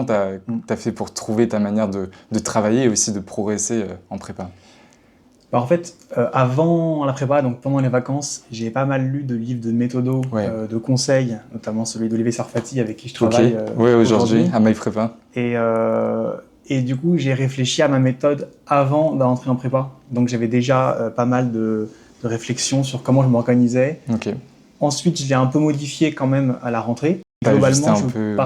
comment tu as fait pour trouver ta manière de travailler et aussi de progresser en prépa? Bah, en fait, avant la prépa, donc pendant les vacances, j'ai pas mal lu de livres de méthodo, Ouais. de conseils, notamment celui d'Olivier Sarfati avec qui je Ok. travaille Ouais, aujourd'hui, aujourd'hui. à My Prépa. Et du coup, j'ai réfléchi à ma méthode avant d'entrer en prépa. Donc j'avais déjà pas mal de réflexions sur comment je m'organisais. Ok. Ensuite, je l'ai un peu modifié quand même à la rentrée. T'as ajusté Globalement, un peu.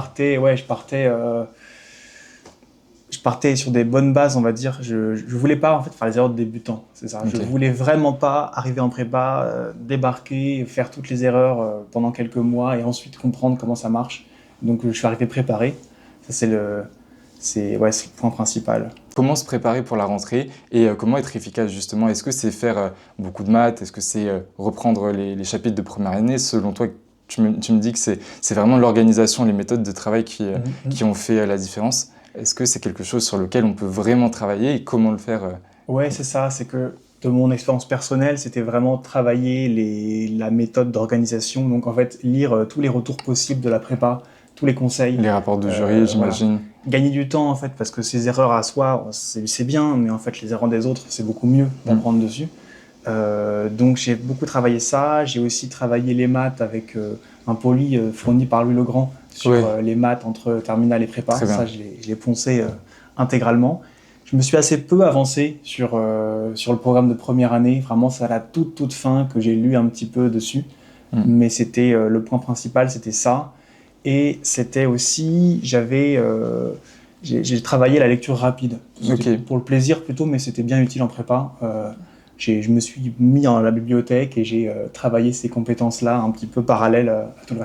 je partais sur des bonnes bases, on va dire. Je voulais pas en fait faire les erreurs de débutant, c'est ça. Je Ok. voulais vraiment pas arriver en prépa, débarquer, faire toutes les erreurs pendant quelques mois et ensuite comprendre comment ça marche. Donc je suis arrivé préparé. Ça c'est le point principal. Comment se préparer pour la rentrée et comment être efficace justement? Est-ce que c'est faire beaucoup de maths? Est-ce que c'est reprendre les chapitres de première année? Selon toi, tu me dis que c'est vraiment l'organisation, les méthodes de travail qui ont fait la différence. Est-ce que c'est quelque chose sur lequel on peut vraiment travailler et comment le faire? Ouais, c'est ça. C'est que de mon expérience personnelle, c'était vraiment travailler la méthode d'organisation. Donc en fait, lire tous les retours possibles de la prépa, tous les conseils. Les rapports de jury, Voilà. j'imagine. Gagner du temps en fait, parce que ces erreurs à soi, c'est bien, mais en fait les erreurs des autres, c'est beaucoup mieux d'apprendre dessus. Donc j'ai beaucoup travaillé ça. J'ai aussi travaillé les maths avec un poly fourni par Louis Legrand sur Ouais. les maths entre terminale et prépa. Très bien. Ça, je l'ai poncé intégralement. Je me suis assez peu avancé sur le programme de première année. Vraiment, c'est à la toute fin que j'ai lu un petit peu dessus. Mais c'était le point principal, c'était ça. Et c'était aussi, j'ai travaillé la lecture rapide. C'était pour le plaisir plutôt, mais c'était bien utile en prépa. Je me suis mis à la bibliothèque et j'ai travaillé ces compétences-là un petit peu parallèles à tout le reste.